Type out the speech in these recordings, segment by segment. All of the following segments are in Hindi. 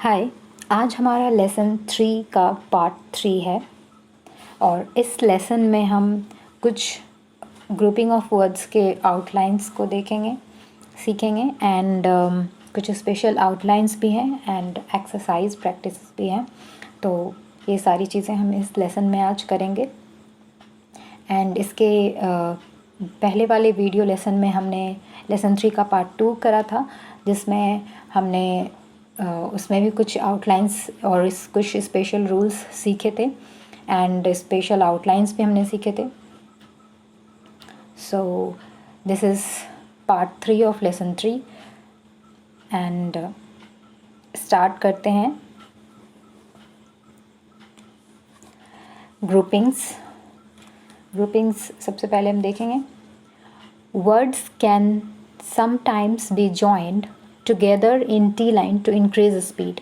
हाय, आज हमारा लेसन 3 का पार्ट 3 है और इस लेसन में हम कुछ ग्रुपिंग ऑफ वर्ड्स के आउटलाइंस को देखेंगे, सीखेंगे एंड कुछ स्पेशल आउटलाइंस भी हैं एंड एक्सरसाइज प्रैक्टिस भी हैं। तो ये सारी चीज़ें हम इस लेसन में आज करेंगे। एंड इसके पहले वाले वीडियो लेसन में हमने लेसन 3 का पार्ट 2 करा था, जिसमें हमने उसमें भी कुछ आउटलाइंस और कुछ स्पेशल रूल्स सीखे थे एंड स्पेशल आउटलाइंस भी हमने सीखे थे। So this is part 3 of lesson 3 and start करते हैं। ग्रुपिंग्स सबसे पहले हम देखेंगे। Words can sometimes be joined together in T line to increase speed.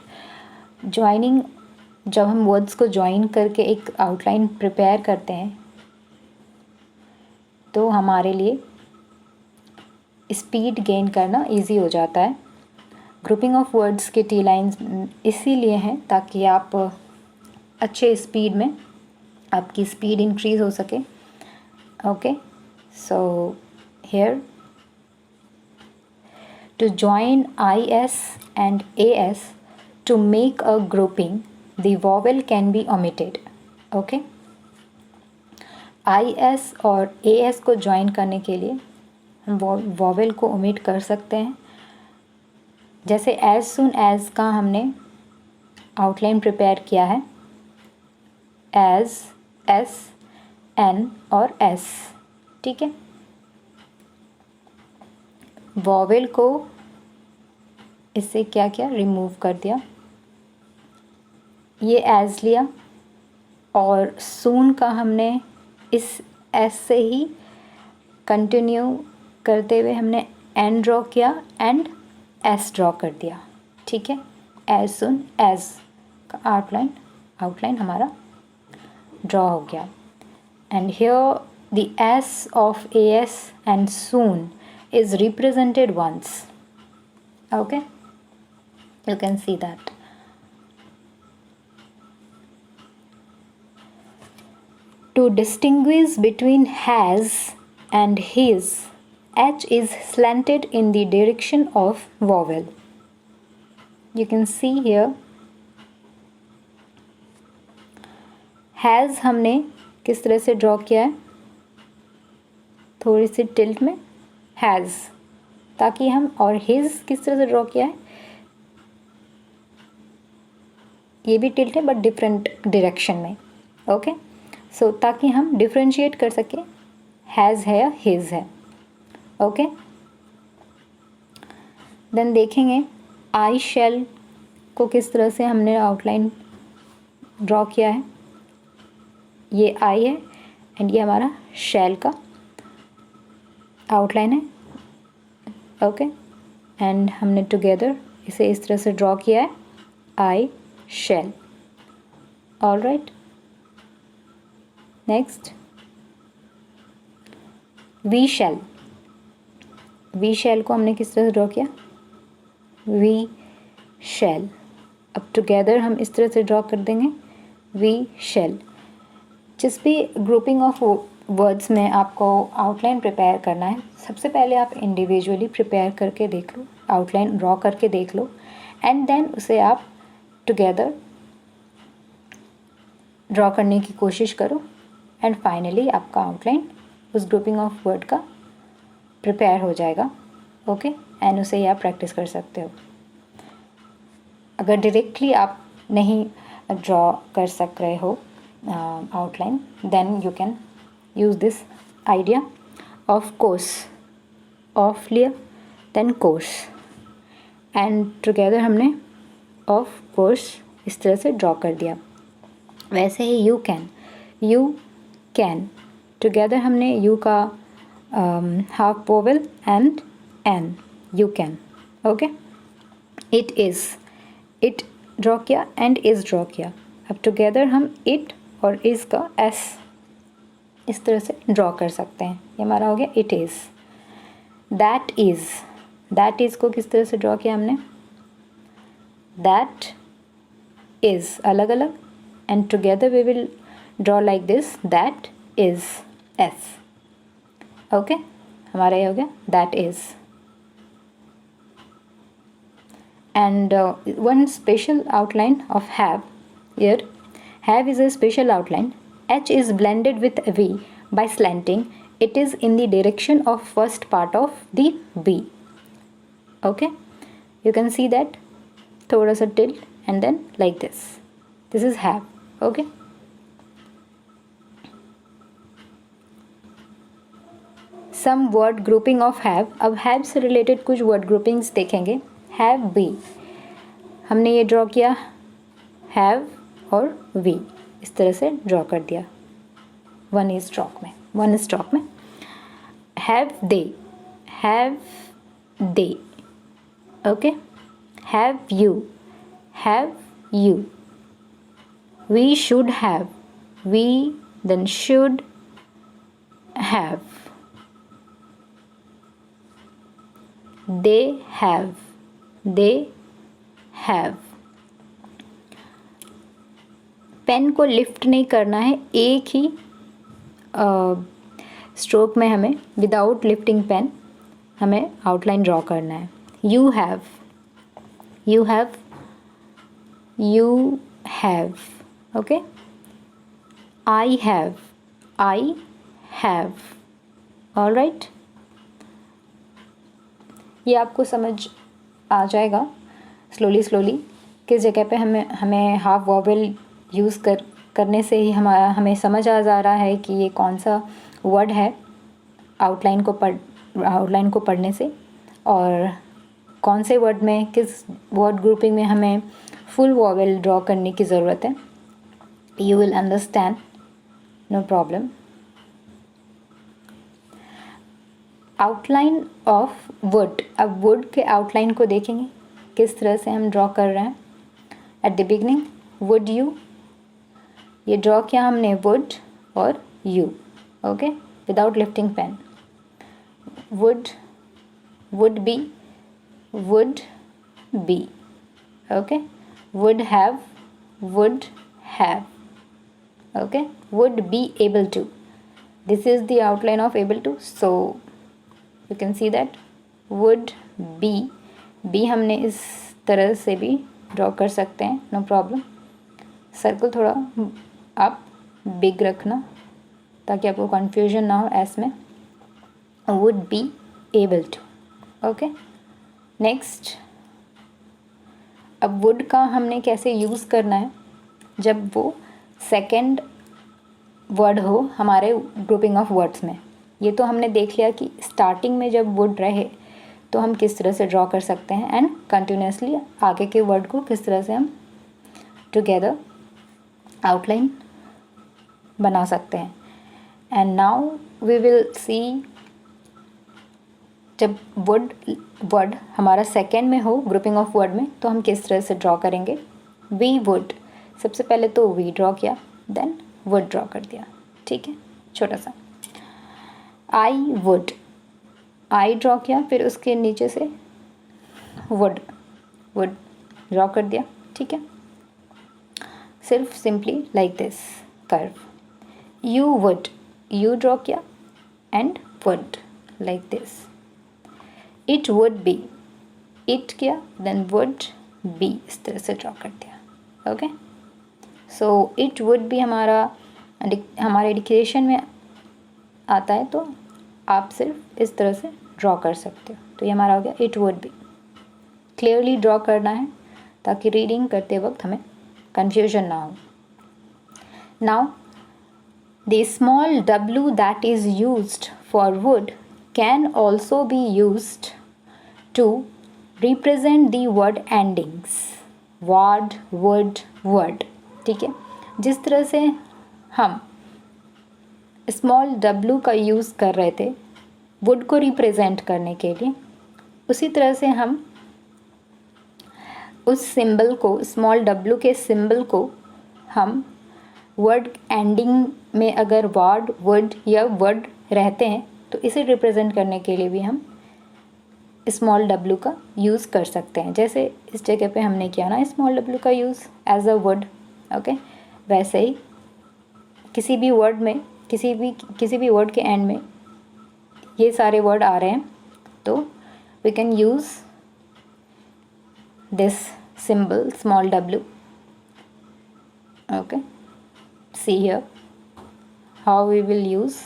Joining, जब हम वर्ड्स को जॉइन करके एक आउटलाइन प्रिपेयर करते हैं तो हमारे लिए स्पीड गेन करना इजी हो जाता है। ग्रुपिंग ऑफ वर्ड्स के टी लाइन्स इसीलिए हैं ताकि आप अच्छे स्पीड में आपकी स्पीड इंक्रीज हो सके। Okay, so here to join is and as to make a grouping, the vowel can be omitted. Okay, is और as को join करने के लिए हम vowel को omit कर सकते हैं। जैसे as soon as का हमने outline prepare किया है, as, s, n और s, ठीक है। वॉवेल को इससे क्या किया, रिमूव कर दिया, ये एज लिया और सून का हमने इस एस से ही कंटिन्यू करते हुए हमने एन ड्रॉ किया एंड एस ड्रॉ कर दिया, ठीक है। एज सून एज का आउटलाइन हमारा ड्रॉ हो गया। And here the S of S and soon is represented once. Okay, you can see that. To distinguish between has and his, h is slanted in the direction of vowel. You can see here has हमने किस तरह से ड्रॉ किया है, थोड़ी सी टिल्ट में हैज़, ताकि हम, और हिज किस तरह से ड्रॉ किया है, ये भी टिल्ट है बट डिफरेंट डायरेक्शन में। ओके, सो ताकि हम डिफ्रेंशिएट कर सकें हैज़ है या हिज है। ओके, देन देखेंगे आई शैल को किस तरह से हमने आउटलाइन ड्रॉ किया है। ये आई है एंड ये हमारा शैल का आउटलाइन है। ओके, एंड हमने टुगेदर इसे इस तरह से ड्रॉ किया है, I shall. All right, next we shall. We shall को हमने किस तरह से ड्रॉ किया, वी शैल। अब टुगेदर हम इस तरह से ड्रॉ कर देंगे, वी शैल। जिस भी ग्रुपिंग ऑफ वर्ड्स में आपको आउटलाइन प्रिपेयर करना है, सबसे पहले आप इंडिविजुअली प्रिपेयर करके देख लो, आउटलाइन ड्रॉ करके देख लो एंड देन उसे आप टुगेदर ड्रॉ करने की कोशिश करो एंड फाइनली आपका आउटलाइन उस ग्रुपिंग ऑफ वर्ड का प्रिपेयर हो जाएगा। ओके, एंड उसे ही आप प्रैक्टिस कर सकते हो। अगर डायरेक्टली आप नहीं ड्रॉ कर सक रहे हो outline, then you can use this idea of course, of लिया then course and together हमने of course इस तरह से ड्रॉ कर दिया। वैसे ही you can together हमने you का half vowel and n, you can। okay, it draw किया and is ड्रॉ किया। अब टुगेदर हम it और इज का एस इस तरह से ड्रॉ कर सकते हैं। ये हमारा हो गया इट इज़। दैट इज़ को किस तरह से ड्रॉ किया हमने, दैट is अलग अलग, and together we will draw like this, that is s. okay, हमारा ये हो गया that is. And one special outline of have here. Have is a special outline. H is blended with V by slanting. It is in the direction of first part of the V. Okay, you can see that थोड़ा सा tilt and then like this. This is have. Okay. Some word grouping of have. अब have से related कुछ word groupings देखेंगे. Have be, हमने ये ड्रॉ किया have और we, इस तरह से ड्रॉ कर दिया वन स्ट्रोक में. have they, okay. have you, we should have, we then should have. they have, pen को लिफ्ट नहीं करना है, एक ही स्ट्रोक में हमें विदाउट लिफ्टिंग पेन हमें आउटलाइन ड्रॉ करना है. You have, okay. I have, alright. ये आपको समझ आ जाएगा स्लोली किस जगह पे हमें हाफ वॉवेल यूज़ करने से ही हमें समझ आ जा रहा है कि ये कौन सा वर्ड है आउटलाइन को पढ़ने से, और कौन से वर्ड में किस वर्ड ग्रुपिंग में हमें फुल वॉवेल ड्रॉ करने की ज़रूरत है. You will understand, no problem. Outline of would. अब वुड के आउटलाइन को देखेंगे किस तरह से हम ड्रॉ कर रहे हैं. At the beginning would you, ये ड्रॉ किया हमने वुड और you, okay, without lifting pen. Would be, okay. Would have, okay. Would be able to. This is the outline of able to. So you can see that would be हमने इस तरह से भी ड्रॉ कर सकते हैं, नो प्रॉब्लम. सर्कल थोड़ा आप बिग रखना ताकि आपको कन्फ्यूजन ना हो एस में. Would be able to, okay. Next, अब वुड का हमने कैसे यूज़ करना है जब वो सेकंड वर्ड हो हमारे ग्रुपिंग ऑफ वर्ड्स में. ये तो हमने देख लिया कि स्टार्टिंग में जब वुड रहे तो हम किस तरह से ड्रॉ कर सकते हैं, एंड कंटिन्यूसली आगे के वर्ड को किस तरह से हम टुगेदर आउटलाइन बना सकते हैं. And now we will see जब वर्ड हमारा सेकेंड में हो ग्रुपिंग ऑफ वर्ड में तो हम किस तरह से ड्रॉ करेंगे. वी वुड, सबसे पहले तो वी ड्रॉ किया, देन वुड ड्रॉ कर दिया, ठीक है, छोटा सा. आई वुड, आई ड्रॉ किया, फिर उसके नीचे से वुड ड्रॉ कर दिया, ठीक है. सिर्फ simply like this curve. You would, you draw किया and would like this. It would be, it किया देन वुड बी, इस तरह से ड्रॉ कर दिया, okay. So it would be हमारे डिक्टेशन में आता है तो आप सिर्फ इस तरह से ड्रॉ कर सकते हो. तो ये हमारा हो गया it would B. Clearly draw करना है ताकि रीडिंग करते वक्त हमें confusion ना हो. Now, the small w that is used for wood can also be used to represent the word endings. Word, would, word. ठीक है, जिस तरह से हम स्मॉल w का यूज़ कर रहे थे वुड को रिप्रेजेंट करने के लिए, उसी तरह से हम उस सिंबल को, स्मॉल w के सिंबल को हम वर्ड एंडिंग में अगर वुड या वर्ड रहते हैं तो इसे रिप्रेजेंट करने के लिए भी हम स्मॉल डब्ल्यू का यूज़ कर सकते हैं। जैसे इस जगह पे हमने किया ना स्मॉल डब्ल्यू का use as a word, okay, वैसे ही किसी भी वर्ड में, किसी भी वर्ड के एंड में ये सारे वर्ड आ रहे हैं तो we can use this symbol small W, okay. See here how we will use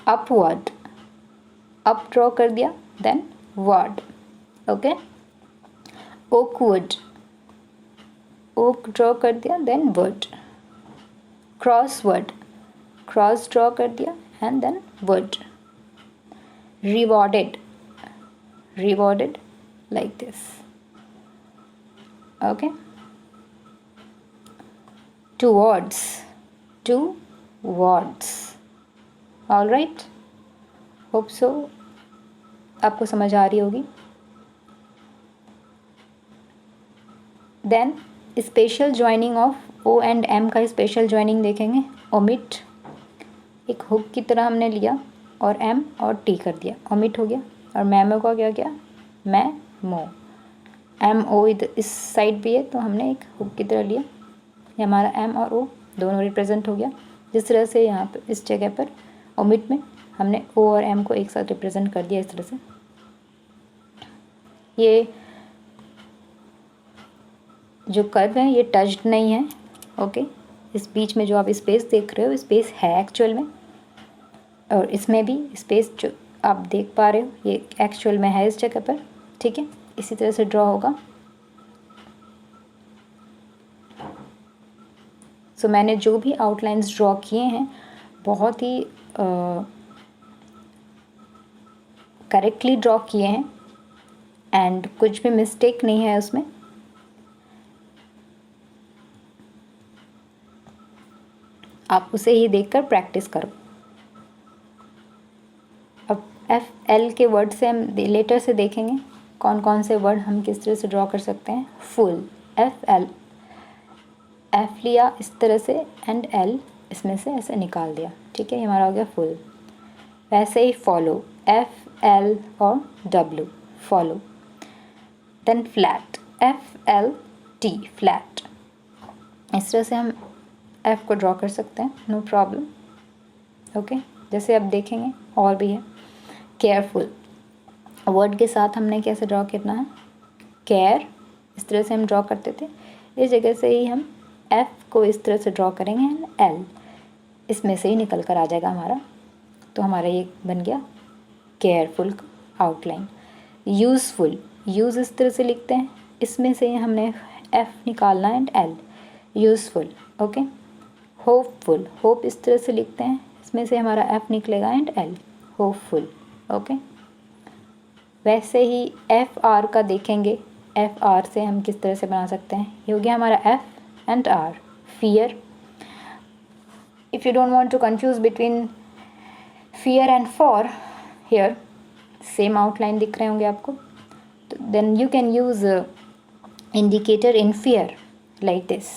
upward, up draw कर दिया, then word, okay. Awkward, oak draw कर दिया, then word. Crossword, cross draw कर दिया and then word. Rewarded, rewarded like this, okay. Towards, towards, all right, hope so आपको समझ आ रही होगी। Then special joining of O and M का स्पेशल ज्वाइनिंग देखेंगे। ओमिट, एक हुक की तरह हमने लिया और एम और टी कर दिया, ओमिट हो गया। और मैमो का क्या किया, मैं मो, एम ओ इधर इस साइड भी है तो हमने एक हुक की तरह लिया, ये हमारा एम और ओ दोनों रिप्रेजेंट हो गया। जिस तरह से यहाँ पर इस जगह पर ओमिट में हमने ओ और एम को एक साथ रिप्रेजेंट कर दिया इस तरह से। ये जो कर्व है ये टच्ड नहीं है, ओके। इस बीच में जो आप स्पेस देख रहे हो स्पेस है एक्चुअल में, और इसमें भी स्पेस जो आप देख पा रहे हो ये एक्चुअल में है इस जगह पर, ठीक है। इसी तरह से ड्रॉ होगा। सो मैंने जो भी आउटलाइंस ड्रॉ किए हैं बहुत ही करेक्टली ड्रॉ किए हैं एंड कुछ भी मिस्टेक नहीं है उसमें। आप उसे ही देखकर प्रैक्टिस करो। अब एफ एल के वर्ड से हम लेटर से देखेंगे कौन कौन से वर्ड हम किस तरह से ड्रॉ कर सकते हैं। फुल, एफ एल, एफ लिया इस तरह से एंड एल इसमें से ऐसे निकाल दिया, ठीक है, ये हमारा हो गया फुल। वैसे ही फॉलो, एफ एल और W, follow. Then flat, F L T, flat. इस तरह से हम एफ को ड्रॉ कर सकते हैं, नो प्रॉब्लम, ओके। जैसे अब देखेंगे और भी है। केयरफुल, वर्ड के साथ हमने कैसे ड्रॉ करना है, केयर, इस तरह से हम ड्रॉ करते थे। इस जगह से ही हम एफ को इस तरह से ड्रॉ करेंगे एंड एल इसमें से ही निकल कर आ जाएगा हमारा। तो हमारा ये बन गया केयरफुल का आउटलाइन। यूज़फुल, यूज़ इस तरह से लिखते हैं, इसमें से हमने एफ निकालना and L, useful, okay. Hopeful, hope इस तरह से लिखते हैं, इसमें से हमारा एफ निकलेगा एंड एल, होपफुल, ओके। वैसे ही एफ आर का देखेंगे, एफ आर से हम किस तरह से बना सकते हैं। ये हो गया हमारा F and R, fear. If you don't want to confuse between fear and for, here same outline दिख रहे होंगे आपको, तो then you can use indicator in fear like this,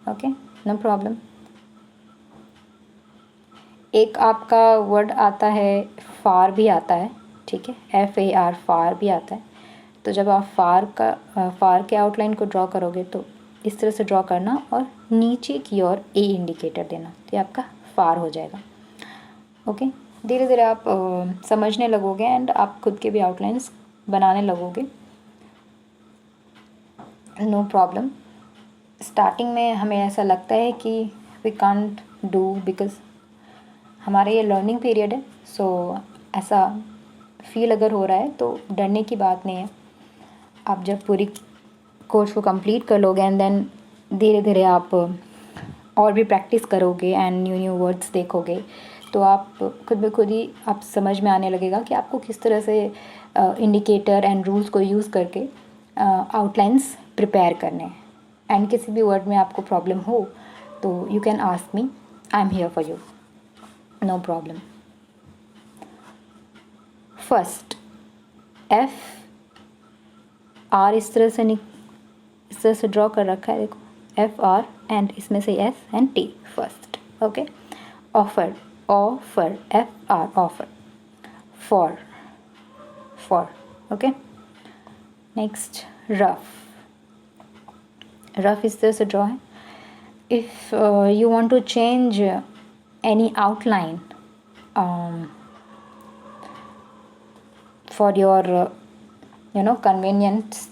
okay, no problem. एक आपका वर्ड आता है फार भी आता है, ठीक है, एफ ए आर, फार भी आता है। तो जब आप फार के आउटलाइन को ड्रॉ करोगे तो इस तरह से ड्रॉ करना और नीचे की ओर ए इंडिकेटर देना, तो ये आपका फार हो जाएगा, ओके। धीरे धीरे आप समझने लगोगे एंड आप खुद के भी आउटलाइंस बनाने लगोगे, नो प्रॉब्लम। स्टार्टिंग में हमें ऐसा लगता है कि वी कांट डू बिकॉज हमारा ये लर्निंग पीरियड है, सो ऐसा फील अगर हो रहा है तो डरने की बात नहीं है। आप जब पूरी कोर्स को कंप्लीट कर लोगे एंड देन धीरे धीरे आप और भी प्रैक्टिस करोगे एंड न्यू न्यू वर्ड्स देखोगे तो आप खुद ब खुद ही आप समझ में आने लगेगा कि आपको किस तरह से इंडिकेटर एंड रूल्स को यूज़ करके आउटलाइंस प्रिपेयर करने हैं। एंड किसी भी वर्ड में आपको प्रॉब्लम हो तो you can ask me, I am here for you, no problem. First F R इस तरह से ड्रॉ कर रखा है, देखो एफ आर एंड इसमें से S and T, first, okay. Offer, offer, F R, offer. For, for, okay. Next rough इस तरह से ड्रॉ है। If you want to change any outline for your convenience,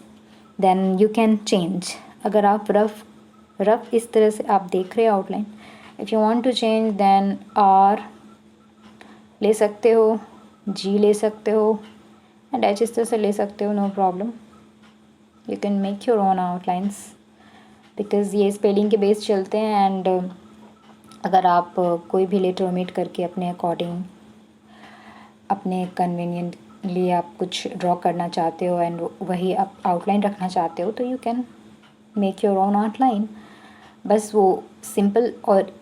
then you can change. अगर आप रफ इस तरह से आप देख रहे हो outline, if you want to change then R ले सकते हो, जी ले सकते हो, एंड एच इस तरह से ले सकते हो, no problem. You can make your own outlines because ये स्पेलिंग के बेस चलते हैं। एंड अगर आप कोई भी लेटर ओमिट करके अपने अकॉर्डिंग, अपने कन्वीनियंटली आप कुछ ड्रॉ करना चाहते हो एंड वही आप आउटलाइन रखना चाहते हो, तो you can make your own outline. बस वो सिंपल और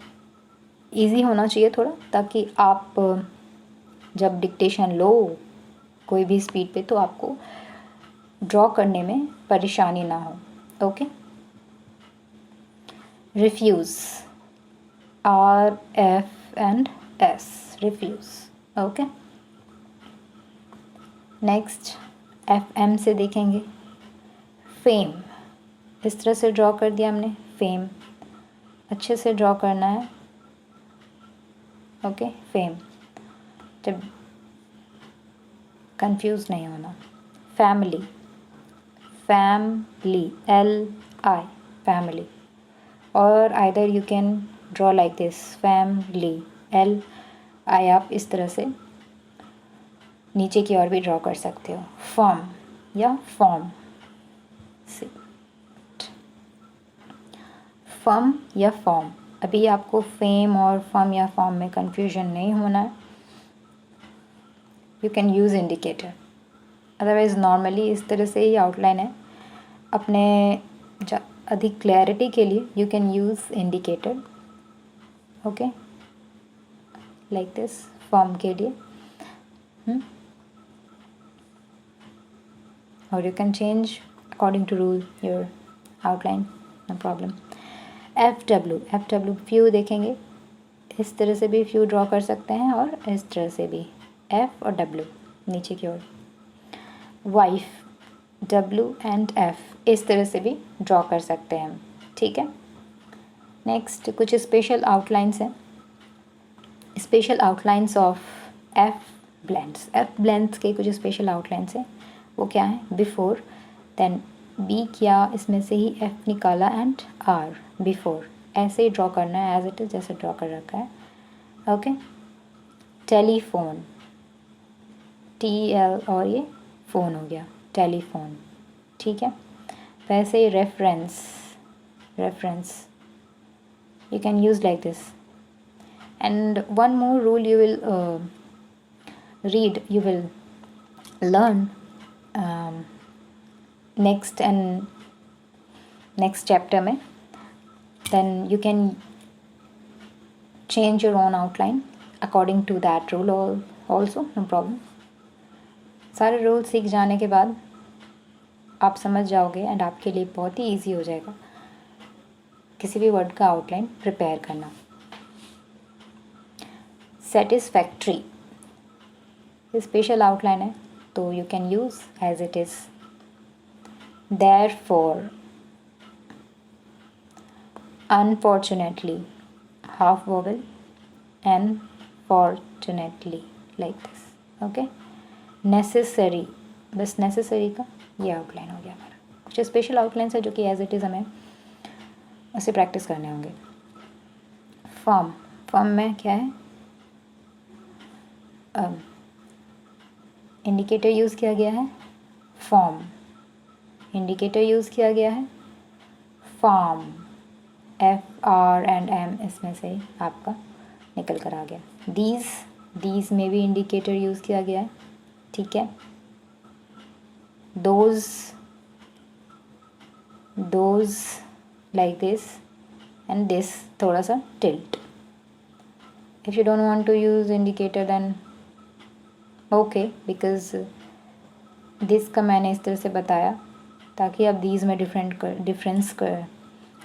इजी होना चाहिए थोड़ा, ताकि आप जब डिक्टेशन लो कोई भी स्पीड पे, तो आपको ड्रॉ करने में परेशानी ना हो। Okay. Refuse, R F and S, refuse. Okay. Next F M से देखेंगे फेम। इस तरह से ड्रॉ कर दिया हमने फेम, अच्छे से ड्रॉ करना है। ओके, फेम, जब कंफ्यूज नहीं होना। Family, family, L I, family, और either you can draw like this, family, L I आप इस तरह से नीचे की ओर भी ड्रॉ कर सकते हो। फॉर्म या फॉर्म से, फर्म या फॉर्म। अभी आपको फेम और फर्म या फॉर्म में कंफ्यूजन नहीं होना है। You can use indicator, otherwise normally इस तरह से ही आउटलाइन है। अपने अधिक क्लैरिटी के लिए you can use indicator. Okay, like this, form के लिए। और you can change according to rule your outline, no problem. F W few देखेंगे, इस तरह से भी फ्यू ड्रॉ कर सकते हैं और इस तरह से भी, एफ और डब्ल्यू नीचे की ओर। वाइफ, डब्ल्यू एंड एफ इस तरह से भी ड्रॉ कर सकते हैं हम, ठीक है। नेक्स्ट कुछ स्पेशल आउटलाइंस हैं, special outlines of F blends. F blends के कुछ स्पेशल आउटलाइंस हैं, वो क्या है? बिफोर, देन बी किया, इसमें से ही एफ निकाला एंड आर बिफोर, ऐसे ही ड्रॉ करना है एज इट इज़ जैसे ड्रॉ कर रखा है। ओके। टेलीफोन, टी एल और ये फ़ोन हो गया, टेलीफोन, ठीक है। वैसे ही reference, reference you can use like this. And one more rule you will you will learn next chapter में, then you can change your own outline according to that rule also, no problem. सारे रूल सीख जाने के बाद आप समझ जाओगे एंड आपके लिए बहुत ही ईजी हो जाएगा किसी भी वर्ड का आउटलाइन प्रिपेयर करना। सेटिस्फैक्ट्री स्पेशल आउटलाइन है, तो you can use as it is. Therefore, unfortunately, half vowel, and fortunately, like this. Okay. Necessary, बस नेसेसरी का ये आउटलाइन हो गया हमारा। कुछ स्पेशल आउटलाइंस है जो कि एज इट इज़ हमें उसे प्रैक्टिस करने होंगे। फॉर्म, फॉर्म में क्या है? इंडिकेटर यूज़ किया गया है, फॉर्म, इंडिकेटर यूज़ किया गया है, form, F R and M इसमें से आपका निकल कर आ गया। दीज में भी इंडिकेटर यूज़ किया गया है, ठीक है। Those like this, and this थोड़ा सा tilt. If you don't want to use indicator then okay, because this का मैंने इस तरह से बताया ताकि आप these में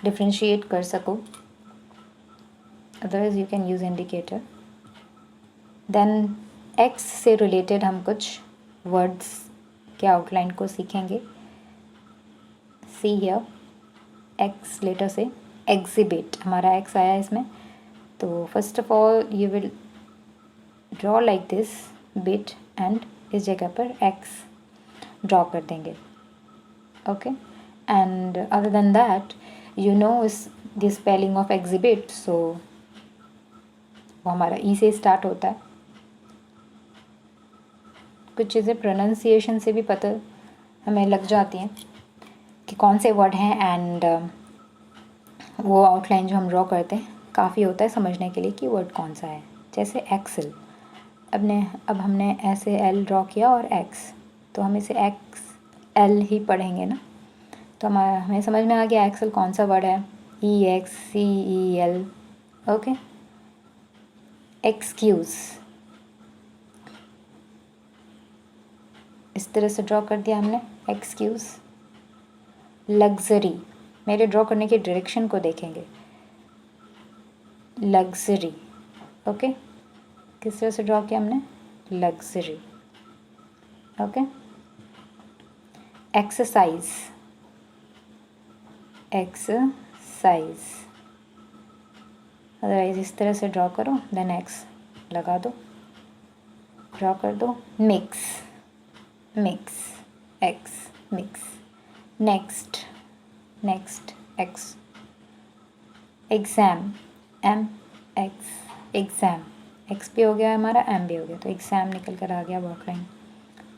डिफ्रेंशिएट कर सको, otherwise you can use indicator. Then X से related हम कुछ words के आउटलाइन को सीखेंगे। सी हियर, एक्स लेटर से एग्जिबिट, हमारा एक्स आया इसमें। तो first of all you will draw like this bit and इस जगह पर एक्स ड्रॉ कर देंगे। Okay, and other than that you know इस द स्पेलिंग ऑफ एग्जिबिट, सो वो हमारा ई से स्टार्ट होता है। कुछ चीज़ें प्रोनाउंसिएशन से भी पता हमें लग जाती हैं कि कौन से वर्ड हैं, एंड वो आउटलाइन जो हम ड्रॉ करते हैं काफ़ी होता है समझने के लिए कि वर्ड कौन सा है। जैसे एक्सेल, अब हमने ऐसे एल ड्रॉ किया और एक्स, तो हम इसे एक्स एल ही पढ़ेंगे ना। तो हमें समझ में आ गया एक्सेल कौन सा वर्ड है, EXCEL। ओके, एक्सक्यूज़ इस तरह से ड्रॉ कर दिया हमने, एक्सक्यूज़। लग्जरी, मेरे ड्रॉ करने की डायरेक्शन को देखेंगे, लग्जरी। ओके, किस तरह से ड्रॉ किया हमने, luxury. Okay, exercise, exercise, otherwise इस तरह से ड्रॉ करो, देन एक्स लगा दो, ड्रॉ कर दो। Mix, mix, X, mix. Next, next, X. Exam, M X, exam, X भी हो गया हमारा, एम भी हो गया, तो एग्ज़ाम निकल कर आ गया work line.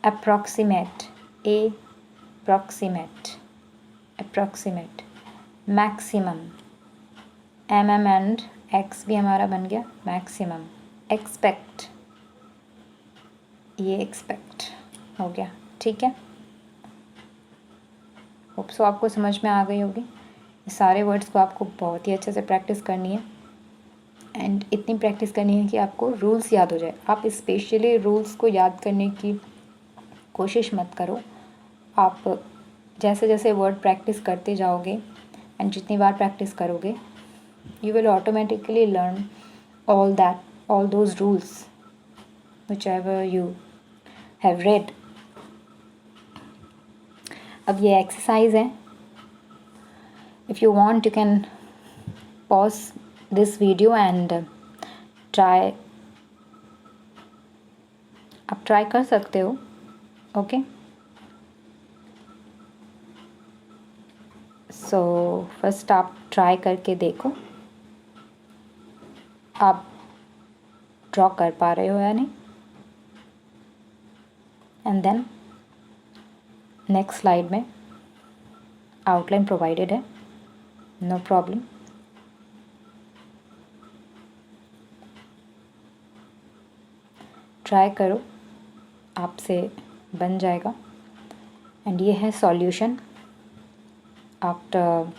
Approximate, approximate, approximate. Maximum, M and X भी हमारा बन गया मैक्सिमम। एक्सपेक्ट, ये एक्सपेक्ट हो गया। ठीक है, होप सो आपको समझ में आ गई होगी। ये सारे वर्ड्स को आपको बहुत ही अच्छे से प्रैक्टिस करनी है, एंड इतनी प्रैक्टिस करनी है कि आपको रूल्स याद हो जाए। आप स्पेशली रूल्स को याद करने की कोशिश मत करो। आप जैसे जैसे वर्ड प्रैक्टिस करते जाओगे एंड जितनी बार प्रैक्टिस करोगे, you will automatically learn all those rules whichever you have read. अब ये एक्सरसाइज है, if you want you can pause this video and try, आप ट्राई कर सकते हो। ओके, सो फर्स्ट आप ट्राई करके देखो आप ड्रॉ कर पा रहे हो या नहीं, एंड देन नेक्स्ट स्लाइड में आउटलाइन प्रोवाइडेड है, नो प्रॉब्लम। ट्राई करो, आपसे बन जाएगा। एंड ये है solution. After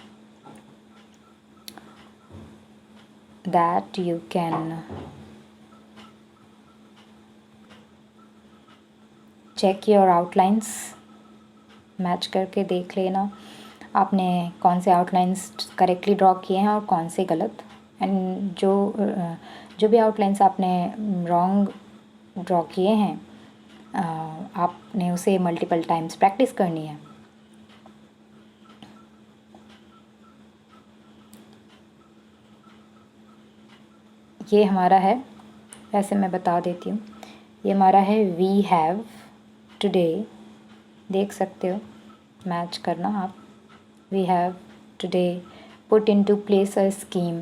that you can check your outlines, match करके देख लेना आपने कौन से आउटलाइंस करेक्टली ड्रॉ किए हैं और कौन से गलत। एंड जो भी आउटलाइंस आपने रॉन्ग ड्रॉ किए हैं, आपने उसे मल्टीपल टाइम्स प्रैक्टिस करनी है। ये हमारा है, वैसे मैं बता देती हूँ, ये हमारा है वी हैव टुडे, देख सकते हो, मैच करना आप। We have today put into place a scheme,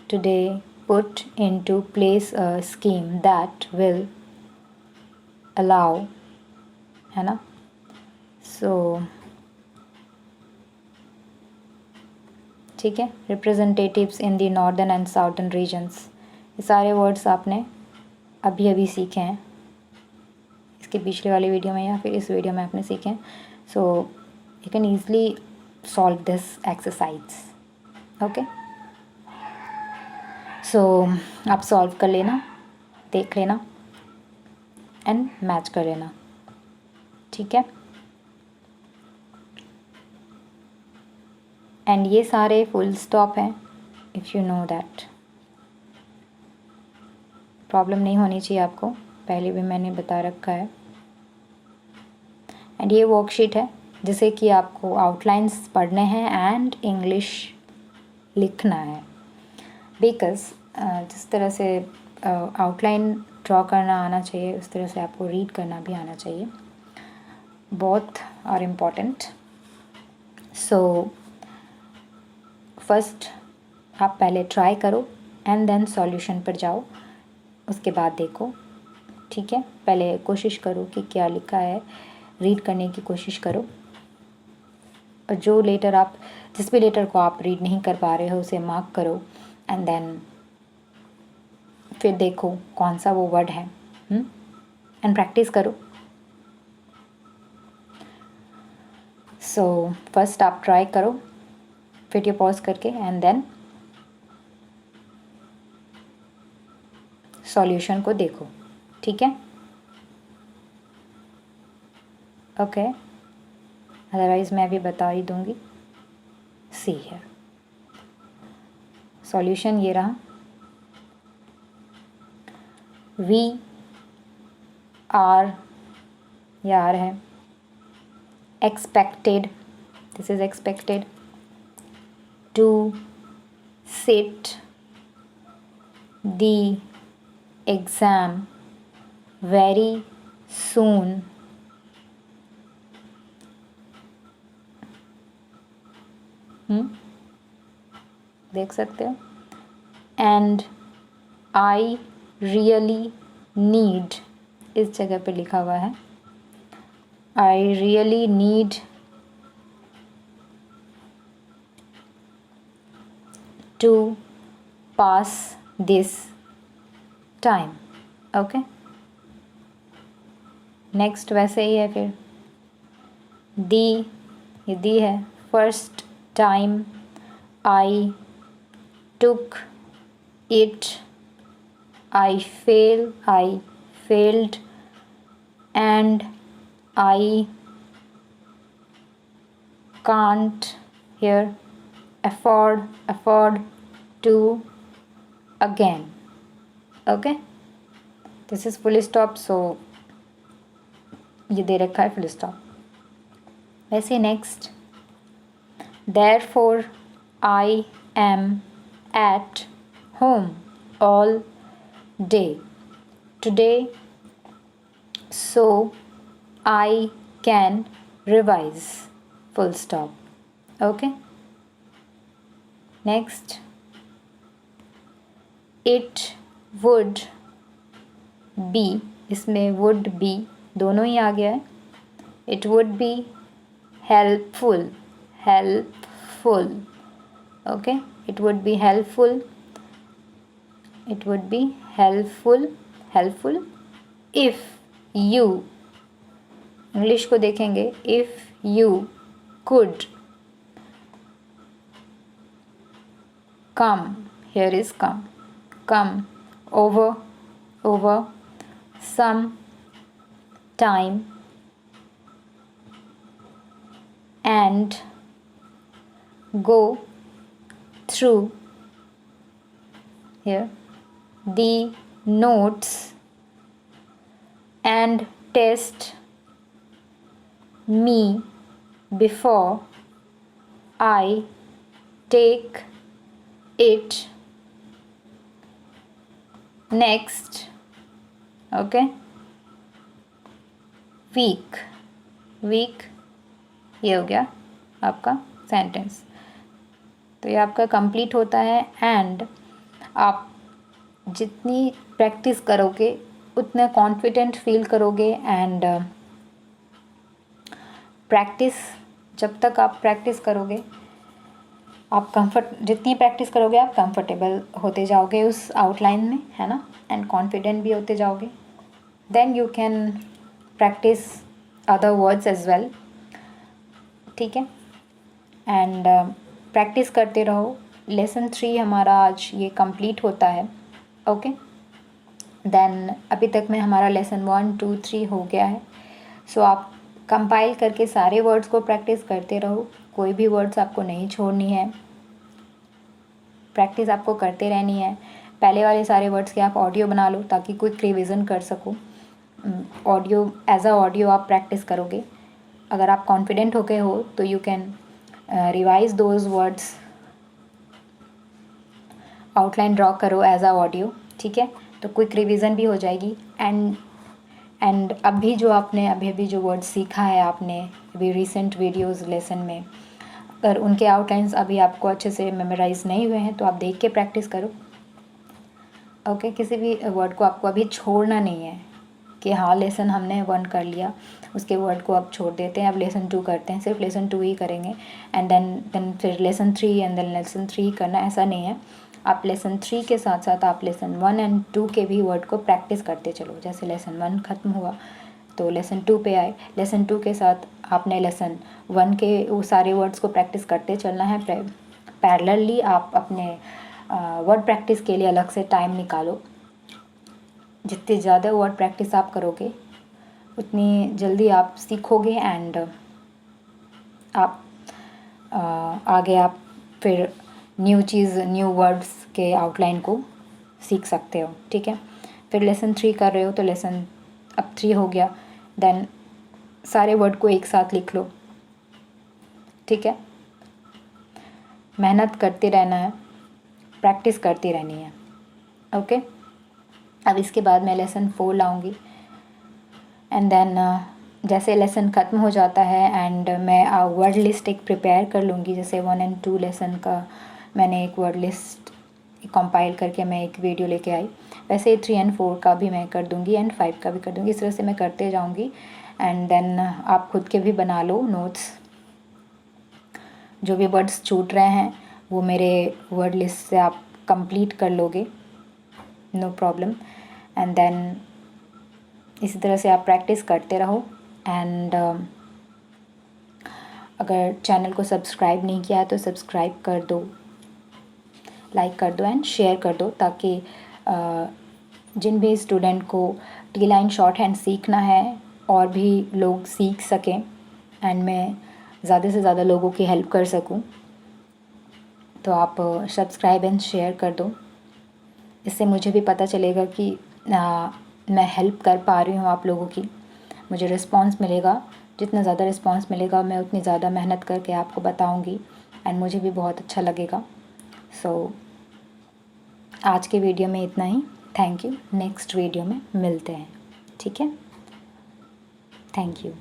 today put into place a scheme that will allow, है ना। सो ठीक है, representatives in the northern and southern regions, ये सारे वर्ड्स आपने अभी अभी सीखे हैं, इसके पिछले वाली वीडियो में या फिर इस वीडियो में आपने सीखे हैं। So you can easily solve this exercise. Okay, so आप सॉल्व कर लेना, देख लेना एंड मैच कर लेना। ठीक है, एंड ये सारे फुल स्टॉप हैं, if you know that. Problem नहीं होनी चाहिए आपको, पहले भी मैंने बता रखा है। एंड ये वर्कशीट है जिसे कि आपको आउटलाइंस पढ़ने हैं एंड इंग्लिश लिखना है। बिकॉज जिस तरह से आउटलाइन ड्रॉ करना आना चाहिए उस तरह से आपको रीड करना भी आना चाहिए, both are important. So first आप पहले ट्राई करो एंड देन सॉल्यूशन पर जाओ, उसके बाद देखो, ठीक है। पहले कोशिश करो कि क्या लिखा है, रीड करने की कोशिश करो, और जो लेटर आप जिस भी लेटर को आप रीड नहीं कर पा रहे हो उसे मार्क करो एंड देन फिर देखो कौन सा वो वर्ड है एंड प्रैक्टिस करो। सो फर्स्ट आप ट्राई करो, वीडियो पॉज करके एंड देन सॉल्यूशन को देखो, ठीक है। ओके, अदरवाइज मैं भी बता ही दूंगी। सी है सॉल्यूशन, ये रहा। वी आर, यार है, expected, this is expected, to sit the exam very soon, देख सकते हो, and I really need, इस जगह पे लिखा हुआ है I really need to pass this time, okay। Next वैसे ही है फिर, दी, ये दी है, first time I took it, I failed and I can't here afford to again, okay। this is full stop, so ये दे रखा है full stop। वैसे next, therefore I am at home all day today so I can revise, full stop, okay। next, it would be, इसमें would be दोनों ही आ गया है, it would be helpful, okay, it would be helpful if you, English को देखेंगे, if you could come, here is come over some time and go through here the notes and test me before I take it next, okay। week ये हो गया आपका सेंटेंस, तो ये आपका कंप्लीट होता है। एंड आप जितनी प्रैक्टिस करोगे उतना कॉन्फिडेंट फील करोगे एंड प्रैक्टिस, जब तक आप प्रैक्टिस करोगे आप जितनी प्रैक्टिस करोगे आप कंफर्टेबल होते जाओगे उस आउटलाइन में, है ना, एंड कॉन्फिडेंट भी होते जाओगे। Then you can practise other words as well, ठीक है। एंड प्रैक्टिस करते रहो। लेसन 3 हमारा आज ये कंप्लीट होता है, ओके। देन अभी तक में हमारा लेसन 1, 2, 3 हो गया है। सो आप कंपाइल करके सारे वर्ड्स को प्रैक्टिस करते रहो, कोई भी वर्ड्स आपको नहीं छोड़नी है, प्रैक्टिस आपको करते रहनी है। पहले वाले सारे वर्ड्स के आप ऑडियो बना लो ताकि क्विक रिवीजन कर सको, ऑडियो एज अ ऑडियो आप प्रैक्टिस करोगे। अगर आप कॉन्फिडेंट हो गए हो तो you can revise those words, outline draw करो एज अ ऑडियो, ठीक है। तो क्विक रिवीजन भी हो जाएगी। एंड अभी जो आपने अभी जो वर्ड सीखा है आपने अभी रिसेंट वीडियोस लेसन में, अगर उनके आउटलाइंस अभी आपको अच्छे से मेमोराइज नहीं हुए हैं तो आप देख के प्रैक्टिस करो। ओके, किसी भी वर्ड को आपको अभी छोड़ना नहीं है कि हाँ लेसन हमने 1 कर लिया, उसके वर्ड को अब छोड़ देते हैं, अब लेसन 2 करते हैं, सिर्फ लेसन 2 ही करेंगे एंड देन फिर लेसन 3 एंड देन लेसन 3 करना, ऐसा नहीं है। आप लेसन 3 के साथ साथ आप लेसन 1 एंड 2 के भी वर्ड को प्रैक्टिस करते चलो। जैसे लेसन 1 ख़त्म हुआ तो लेसन 2 पे आए, लेसन 2 के साथ आपने लेसन 1 के वो सारे वर्ड्स को प्रैक्टिस करते चलना है। पैरेलली आप अपने वर्ड प्रैक्टिस के लिए अलग से टाइम निकालो। जितनी ज़्यादा वर्ड प्रैक्टिस आप करोगे उतनी जल्दी आप सीखोगे एंड आप आगे आप फिर न्यू वर्ड्स के आउटलाइन को सीख सकते हो, ठीक है। फिर लेसन 3 कर रहे हो तो लेसन अब 3 हो गया, देन सारे वर्ड को एक साथ लिख लो, ठीक है। मेहनत करते रहना है, प्रैक्टिस करती रहनी है, ओके। अब इसके बाद मैं लेसन 4 लाऊंगी एंड देन जैसे लेसन ख़त्म हो जाता है एंड मैं वर्ड लिस्ट एक प्रिपेयर कर लूँगी। जैसे 1 एंड 2 लेसन का मैंने एक वर्ड लिस्ट कंपाइल करके मैं एक वीडियो लेके आई, वैसे 3 एंड 4 का भी मैं कर दूँगी एंड 5 का भी कर दूँगी। इस तरह से मैं करते जाऊँगी एंड देन आप खुद के भी बना लो नोट्स। जो भी वर्ड्स छूट रहे हैं वो मेरे वर्ड लिस्ट से आप कंप्लीट कर लोगे, नो प्रॉब्लम। एंड देन इसी तरह से आप प्रैक्टिस करते रहो एंड अगर चैनल को सब्सक्राइब नहीं किया है तो सब्सक्राइब कर दो, लाइक कर दो एंड शेयर कर दो, ताकि जिन भी स्टूडेंट को टी लाइन शॉर्ट हैंड सीखना है और भी लोग सीख सकें एंड मैं ज़्यादा से ज़्यादा लोगों की हेल्प कर सकूं। तो आप सब्सक्राइब एंड शेयर कर दो, इससे मुझे भी पता चलेगा कि मैं हेल्प कर पा रही हूँ आप लोगों की, मुझे रिस्पांस मिलेगा। जितना ज़्यादा रिस्पांस मिलेगा मैं उतनी ज़्यादा मेहनत करके आपको बताऊँगी एंड मुझे भी बहुत अच्छा लगेगा। सो आज के वीडियो में इतना ही, थैंक यू। नेक्स्ट वीडियो में मिलते हैं, ठीक है, थैंक यू।